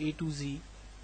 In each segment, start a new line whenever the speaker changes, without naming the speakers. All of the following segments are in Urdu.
A to Z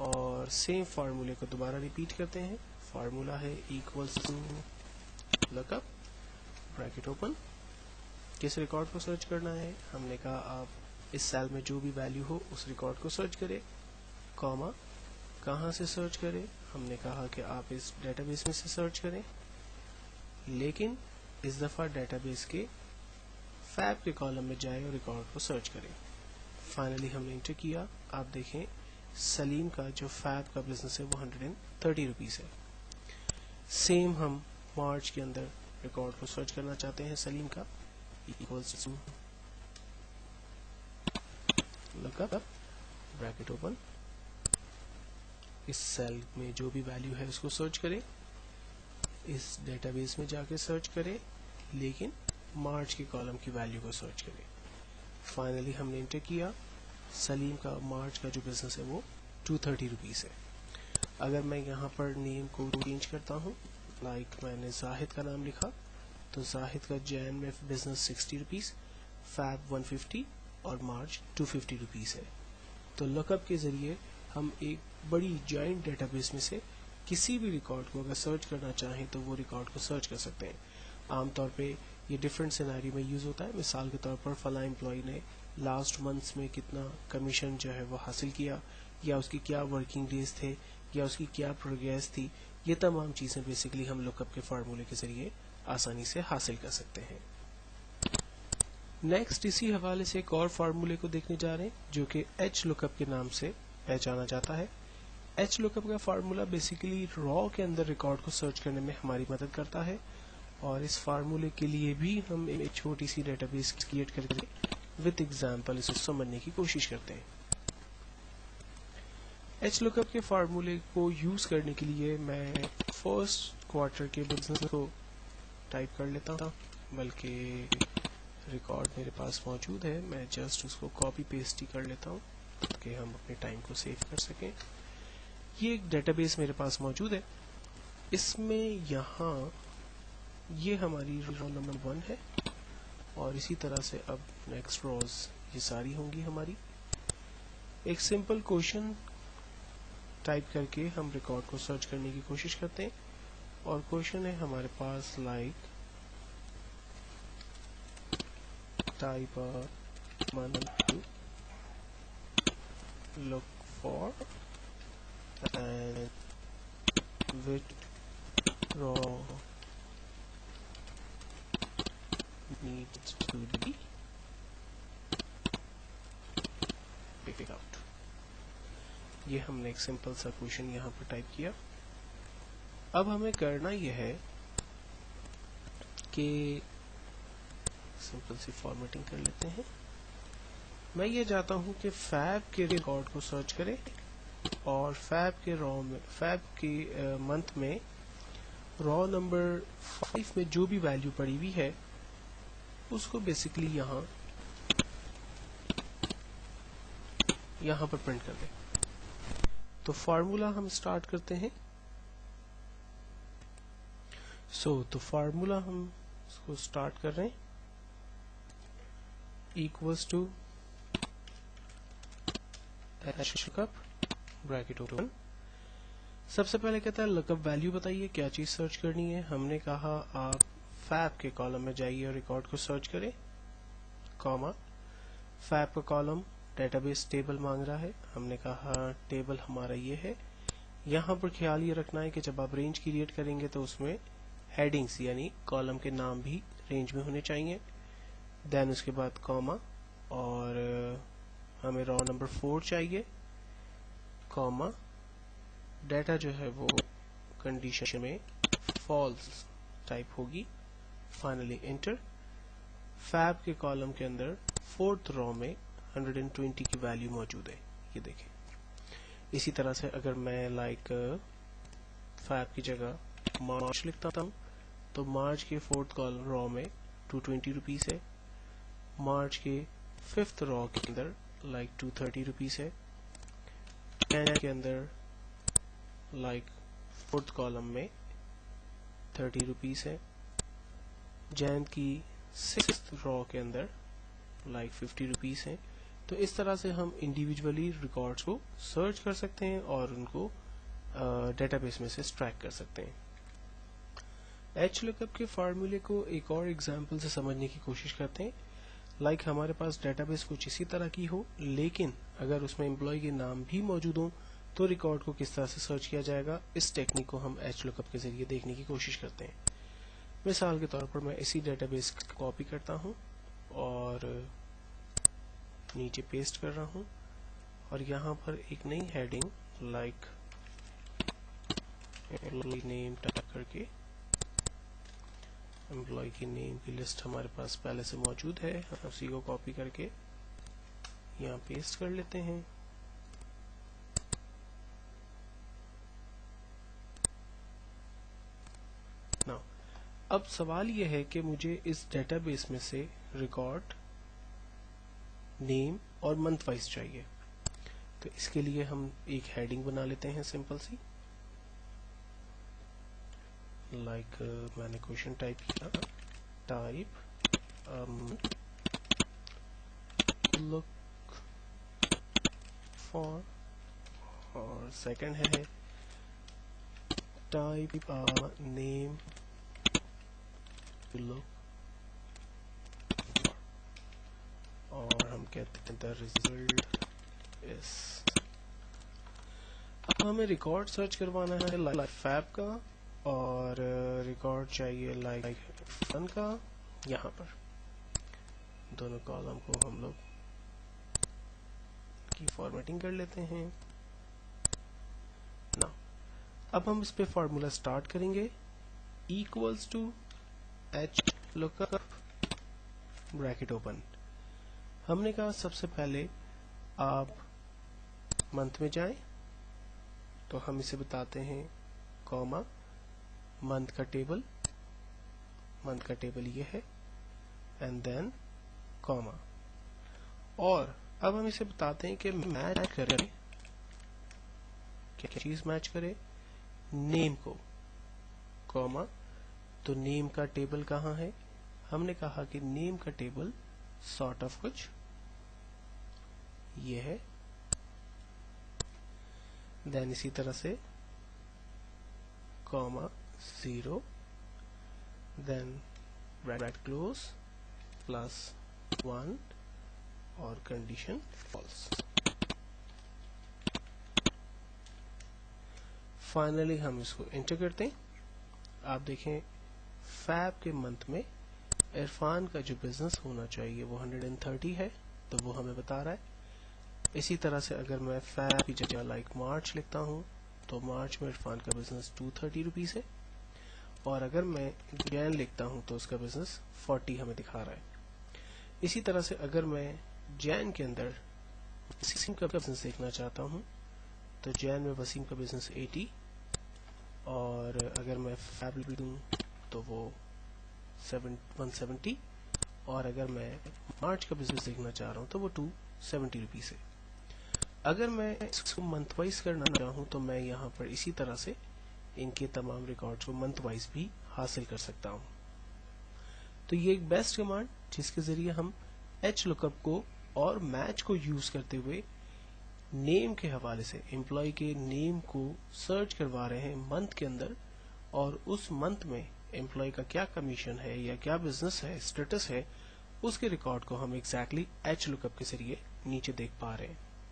اور سیم فارمولے کو دوبارہ ریپیٹ کرتے ہیں. فارمولا ہے equals to look up bracket open. کس ریکارڈ کو سرچ کرنا ہے؟ ہم نے کہا آپ اس سیل میں جو بھی ویلیو ہو اس ریکارڈ کو سرچ کرے. کاما کہاں سے سرچ کرے؟ ہم نے کہا کہ آپ اس ڈیٹا بیس میں سے سرچ کریں، لیکن اس دفعہ ڈیٹا بیس کے فیب کے کالم میں جائے اور ریکارڈ کو سرچ کریں. فائنلی ہم نے انٹر کیا. آپ دیکھیں سلیم کا جو فیب کا بزنس ہے وہ 130 روپیز ہے. سیم ہم مارچ کے اندر ریکارڈ کو سرچ کرنا چاہتے ہیں سلیم کا. Equals to look up bracket open. اس سیل میں جو بھی ویلیو ہے اس کو سرچ کرے، اس ڈیٹا بیس میں جا کے سرچ کرے، لیکن مارچ کے کالم کی ویلیو کو سرچ کرے. فائنلی ہم نے انٹر کیا. سلیم کا مارچ کا جو بزنس ہے وہ 230 روپیز ہے. اگر میں یہاں پر نیم کو چینج کرتا ہوں، لائک میں نے زاہد کا نام لکھا، تو زاہد کا جین میں بزنس 60 روپیز، فیب 150 اور مارچ 250 روپیز ہے. تو لک اپ کے ذریعے ہم ایک بڑی جوائنٹ ڈیٹا بیس میں سے کسی بھی ریکارڈ کو اگر سرچ کرنا چاہیں تو وہ ریکارڈ کو سرچ کر سکتے ہیں. عام طور پہ یہ ڈفرینٹ سینیریو میں یوز ہوتا ہے. مثال کے طور پر فلاں امپلائی نے لاسٹ منتھس میں کتنا کمیشن جو ہے وہ حاصل کیا، یا اس کی کیا ورکنگ ڈیز تھے، یا اس کی کیا پروگریس تھی. یہ تمام چیزیں بیسیکلی ہم لک اپ کے فارمولے کے ذریعے آسانی سے حاصل کر سکتے ہیں. نیکسٹ اسی حوالے سے ایک اور فارمولے کو دیکھنے جا رہے ہیں جو کہ ایچ لک اپ کے نام سے پہچانا جاتا ہے. ایچ لک اپ کا فارمولا بیسیکلی را کے اندر ریکارڈ کو سرچ کرنے میں ہماری مدد کرتا ہے، اور اس فارمولے کے لیے بھی ہم ایک چھوٹی سی ڈیٹا بیس کریٹ کر کے وتھ ایگزامپل اسے سمجھنے کی کوشش کرتے ہیں. ایچ لک اپ کے فارمولے کو یوز کرنے کے لیے میں فرسٹ کوارٹر کے بزنس کو ٹائپ کر لیتا ہوں، بلکہ ریکارڈ میرے پاس موجود ہے، میں جسٹ اس کو کاپی پیسٹ ہی کر لیتا ہوں تاکہ ہم اپنے ٹائم کو سیو کر سکیں. یہ ایک ڈیٹا بیس میرے پاس موجود ہے. اس میں یہاں یہ ہماری رو نمبر 1 ہے، اور اسی طرح سے اب نیکسٹ روز یہ ساری ہوں گی ہماری. ایک سمپل کوشچن ٹائپ کر کے ہم ریکارڈ کو سرچ کرنے کی کوشش کرتے ہیں، اور کوشچن ہے ہمارے پاس like type look for and withdraw needs to be picked out. یہ ہم نے ایک سمپل سا کوشچن یہاں پر ٹائپ کیا. اب ہمیں کرنا یہ ہے کہ سمپل سی فارمیٹنگ کر لیتے ہیں. میں یہ چاہتا ہوں کہ فیب کے ریکارڈ کو سرچ کرے، اور فیب کے منتھ میں را نمبر 5 میں جو بھی ویلیو پڑی ہوئی ہے اس کو بیسیکلی یہاں پر پرنٹ کر دیں. تو فارمولا ہم سٹارٹ کرتے ہیں. تو فارمولا ہم اس کو سٹارٹ کر رہے ہیں equals to look up bracket open. سب سے پہلے کہتا ہے لک اپ ویلیو بتائیے کیا چیز سرچ کرنی ہے. ہم نے کہا آپ فیب کے کالم میں جائیے اور ریکارڈ کو سرچ کریں، کاما فیب کا کالم ڈیٹا بیس ٹیبل مانگ رہا ہے. ہم نے کہا ٹیبل ہمارا یہ ہے. یہاں پر خیال یہ رکھنا ہے کہ جب آپ رینج کریٹ کریں گے تو اس میں ہیڈنگز یعنی کالم کے نام بھی رینج میں ہونے چاہیے. دین اس کے بعد کاما، اور ہمیں را نمبر 4 چاہیے، کاما ڈیٹا جو ہے وہ کنڈیشن میں فالس ٹائپ ہوگی. Finally enter. فیب کے کالم کے اندر 4th را میں 120 کی ویلیو موجود ہے، یہ دیکھیں. اسی طرح سے اگر میں لائک فیب کی جگہ مارچ لکھتا ہوں تو مارچ کے 4th را میں 220 روپیز ہے. مارچ کے 5th را کے اندر لائک 230 روپیز ہے. جین کے اندر لائک 4th کالم میں 30 روپیز ہے. جین کی 6th را کے اندر لائک 50 روپیز ہے. تو اس طرح سے ہم انڈیویجولی ریکارڈز کو سرچ کر سکتے ہیں اور ان کو ڈیٹا بیس میں سے ایکسٹریکٹ کر سکتے ہیں. ایچ لک اپ کے فارمولے کو ایک اور ایگزامپل سے سمجھنے کی کوشش کرتے ہیں. لائک ہمارے پاس ڈیٹا بیس کچھ اسی طرح کی ہو، لیکن اگر اس میں امپلائی کے نام بھی موجود ہوں تو ریکارڈ کو کس طرح سے سرچ کیا جائے گا، اس ٹیکنیک کو ہم ایچ لک اپ کے ذریعے دیکھنے کی کوشش کرتے ہیں. مثال کے طور پر میں اسی ڈیٹا بیس کاپی کرتا ہوں اور نیچے پیسٹ کر رہا ہوں، اور یہاں پر ایک نئی heading like employee name type کر کے، امپلائی کی نیم کی لسٹ ہمارے پاس پہلے سے موجود ہے، ہم اسی کو کاپی کر کے یہاں پیسٹ کر لیتے ہیں. اب سوال یہ ہے کہ مجھے اس ڈیٹا بیس میں سے ریکارڈ نیم اور منتھ وائز چاہیے. تو اس کے لیے ہم ایک ہیڈنگ بنا لیتے ہیں سمپل سی، لائک میں نے کوشچن ٹائپ کیا، ٹائپ لک فار، اور سیکنڈ ہے ٹائپ نیم لک، اور ہم کہتے ہیں دا ریزلٹ اس. اب ہمیں ریکارڈ سرچ کروانا ہے لائک فیب کا، اور ریکارڈ چاہیے لائک فن کا. یہاں پر دونوں کالم کو ہم لوگ کی فارمیٹنگ کر لیتے ہیں. اب ہم اس پہ فارمولا سٹارٹ کریں گے، equals to H look up bracket open. ہم نے کہا سب سے پہلے آپ منتھ میں جائیں، تو ہم اسے بتاتے ہیں کوما منتھ کا ٹیبل، منتھ کا ٹیبل یہ ہے، اینڈ دین کوما. اور اب ہم اسے بتاتے ہیں کہ میچ کرے، کیا چیز میچ کرے، نیم کو، کوما. تو نیم کا ٹیبل کہاں ہے؟ ہم نے کہا کہ نیم کا ٹیبل سارٹ آف کچھ یہ ہے. دین اسی طرح سے کوما 0، دین بریکٹ کلوز پلس 1 اور کنڈیشن فالس. فائنلی ہم اس کو انٹر کرتے ہیں. آپ دیکھیں فیب کے منتھ میں عرفان کا جو بزنس ہونا چاہیے وہ 130 ہے، تو وہ ہمیں بتا رہا ہے. اسی طرح سے اگر میں فیب کی جگہ لائک مارچ لکھتا ہوں تو مارچ میں عرفان کا بزنس 230 روپیز ہے، اور اگر میں جین لکھتا ہوں تو اس کا بزنس 40 ہمیں دکھا رہا ہے. اسی طرح سے اگر میں جین کے اندر وسیم کا بزنس دیکھنا چاہتا ہوں تو جین میں وسیم کا بزنس 80، اور اگر میں فیب لوں تو وہ 170، اور اگر میں مارچ کا بزنس دیکھنا چاہ رہا ہوں تو وہ 270 روپیز ہے. اگر میں اس کو منتھ وائز کرنا چاہوں تو میں یہاں پر اسی طرح سے ان کے تمام ریکارڈز کو منتھ وائز بھی حاصل کر سکتا ہوں. تو یہ ایک بیسٹ کمانڈ جس کے ذریعے ہم ایچ لک اپ کو اور میچ کو یوز کرتے ہوئے نیم کے حوالے سے امپلائی کے نیم کو سرچ کروا رہے ہیں منتھ کے اندر، اور اس منتھ میں امپلائی کا کیا کمیشن ہے یا کیا بزنس ہے، اسٹیٹس ہے، اس کے ریکارڈ کو ہم ایگزیکٹلی ایچ لک اپ کے ذریعے نیچے دیکھ پا رہے ہیں.